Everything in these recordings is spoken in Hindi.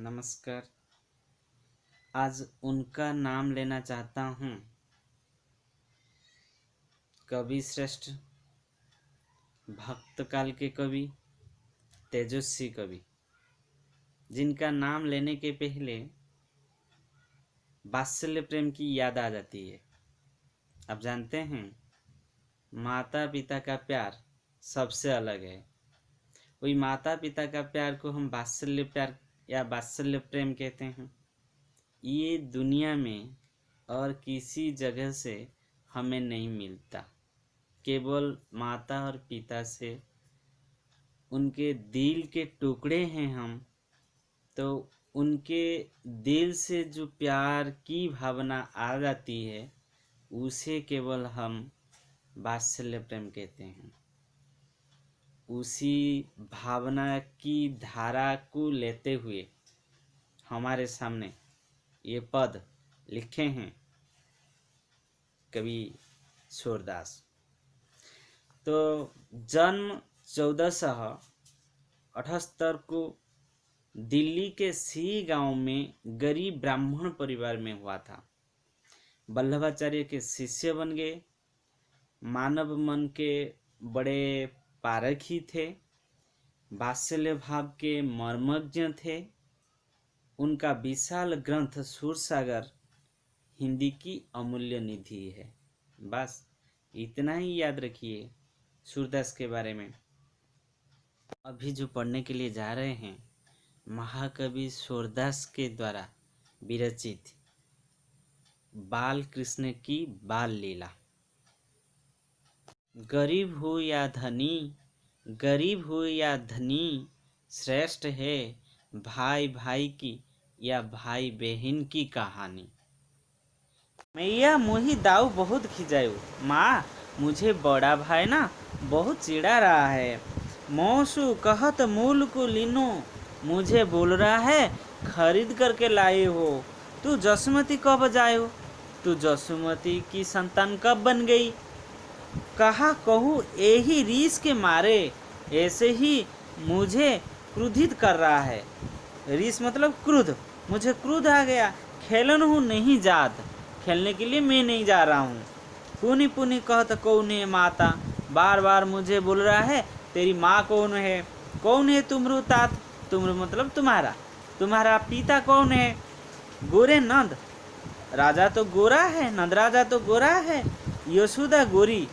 नमस्कार। आज उनका नाम लेना चाहता हूँ, कवि श्रेष्ठ, भक्त काल के कवि, तेजस्वी कवि, जिनका नाम लेने के पहले वात्सल्य प्रेम की याद आ जाती है। आप जानते हैं, माता पिता का प्यार सबसे अलग है। वही माता पिता का प्यार को हम वात्सल्य प्यार या वात्सल्य प्रेम कहते हैं। ये दुनिया में और किसी जगह से हमें नहीं मिलता। केवल माता और पिता से उनके दिल के टुकड़े हैं हम, तो उनके दिल से जो प्यार की भावना आ जाती है उसे केवल हम वात्सल्य प्रेम कहते हैं। उसी भावना की धारा को लेते हुए हमारे सामने ये पद लिखे हैं कवि सूरदास। तो जन्म 1478 को दिल्ली के सी गांव में गरीब ब्राह्मण परिवार में हुआ था। वल्लभाचार्य के शिष्य बन गए। मानव मन के बड़े पारखी थे, वात्सल्य भाव के मर्मज्ञ थे। उनका विशाल ग्रंथ सूरसागर हिंदी की अमूल्य निधि है। बस इतना ही याद रखिए सूरदास के बारे में। अभी जो पढ़ने के लिए जा रहे हैं, महाकवि सूरदास के द्वारा विरचित बाल कृष्ण की बाल लीला। गरीब हो या धनी, गरीब हो या धनी, श्रेष्ठ है भाई भाई की या भाई बहन की कहानी। मैया मोही दाऊ बहुत खिजायू, माँ मुझे बड़ा भाई ना बहुत चिढ़ा रहा है। मौसू कहत मूल को लीनो, मुझे बोल रहा है खरीद करके लाए हो। तू जसुमती कब जायो, तू जसुमती की संतान कब बन गई। कहा कहूँ यही रीस के मारे, ऐसे ही मुझे क्रोधित कर रहा है। रीस मतलब क्रोध, मुझे क्रोध आ गया। खेलन हूँ नहीं जात, खेलने के लिए मैं नहीं जा रहा हूँ। पुनी पुनी कहत कौन है माता, बार बार मुझे बोल रहा है तेरी माँ कौन है। कौन है तुमरू तात, तुमरू मतलब तुम्हारा, तुम्हारा पिता कौन है। गोरे नंद, राजा तो गोरा है, नंद राजा तो गोरा है। यशोदा गोरी,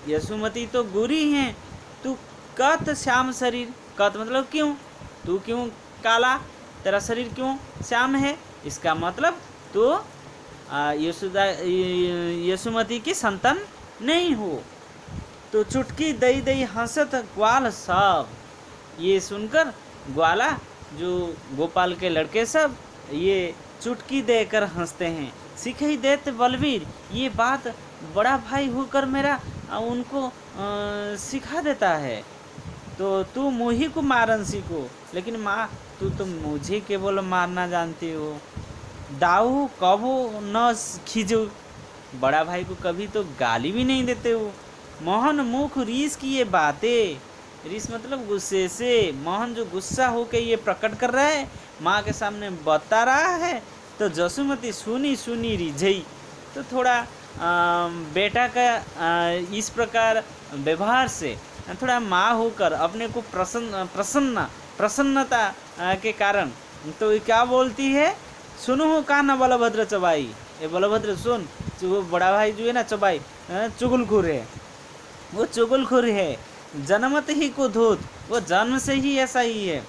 यशुमती तो गोरी है। तू कत श्याम शरीर, कत मतलब क्यों, तू क्यों काला, तेरा शरीर क्यों श्याम है। इसका मतलब तो यशोदा यशुमती की संतान नहीं हो। तो चुटकी दई दई हंसत ग्वाल सब। ये सुनकर ग्वाला जो गोपाल के लड़के सब ये चुटकी देकर हंसते हैं। सिखाई देते बलवीर, ये बात बड़ा भाई होकर मेरा उनको सिखा देता है। तो तू मुझी को मारन सीखो, लेकिन माँ तू तो मुझे केवल मारना जानती हो। दाऊ कबो न खींचो, बड़ा भाई को कभी तो गाली भी नहीं देते हो। मोहन मुख रीस की ये बातें, रीस मतलब गुस्से से। मोहन जो गुस्सा होके ये प्रकट कर रहा है, माँ के सामने बता रहा है। तो जसुमती सुनी सुनी रिझई। तो थोड़ा बेटा का इस प्रकार व्यवहार से थोड़ा माँ होकर अपने को प्रसन्नता के कारण तो ये क्या बोलती है, सुनो हो का ना बलभद्र चबाई। ये बलभद्र सुन, वो बड़ा भाई जो है ना चबाई चुगलखोर है, वो चुगलखोर है। जन्मत ही को धूत, वो जन्म से ही ऐसा ही है।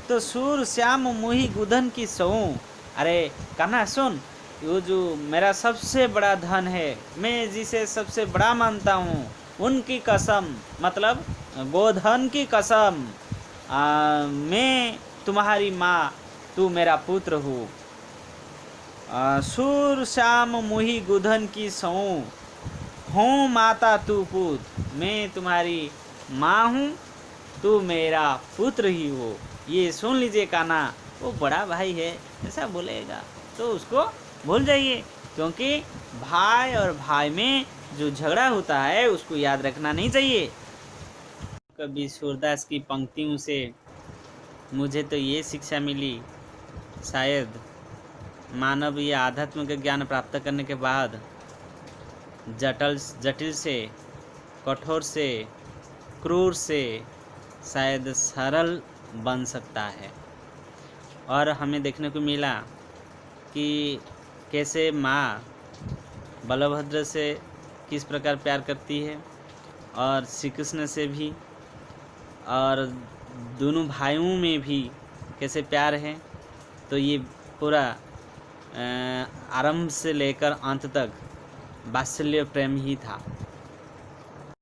तो सूर श्याम मोही गुधन की सौ। अरे कान्हा सुन, वो जो मेरा सबसे बड़ा धन है, मैं जिसे सबसे बड़ा मानता हूँ, उनकी कसम मतलब गोधन की कसम, मैं तुम्हारी माँ, तू मेरा पुत्र हो। सूर श्याम मोही गुधन की सौ, हूँ माता तू पुत्र, मैं तुम्हारी माँ हूँ, तू मेरा पुत्र ही हो। ये सुन लीजिए कान्हा, वो बड़ा भाई है ऐसा बोलेगा तो उसको भूल जाइए, क्योंकि भाई और भाई में जो झगड़ा होता है उसको याद रखना नहीं चाहिए। कवि सूरदास की पंक्तियों से मुझे तो ये शिक्षा मिली शायद मानव ये आध्यात्म का ज्ञान प्राप्त करने के बाद जटिल से, कठोर से, क्रूर से शायद सरल बन सकता है। और हमें देखने को मिला कि कैसे माँ बलभद्र से किस प्रकार प्यार करती है और श्री कृष्ण से भी, और दोनों भाइयों में भी कैसे प्यार है। तो ये पूरा आरंभ से लेकर अंत तक वात्सल्य प्रेम ही था।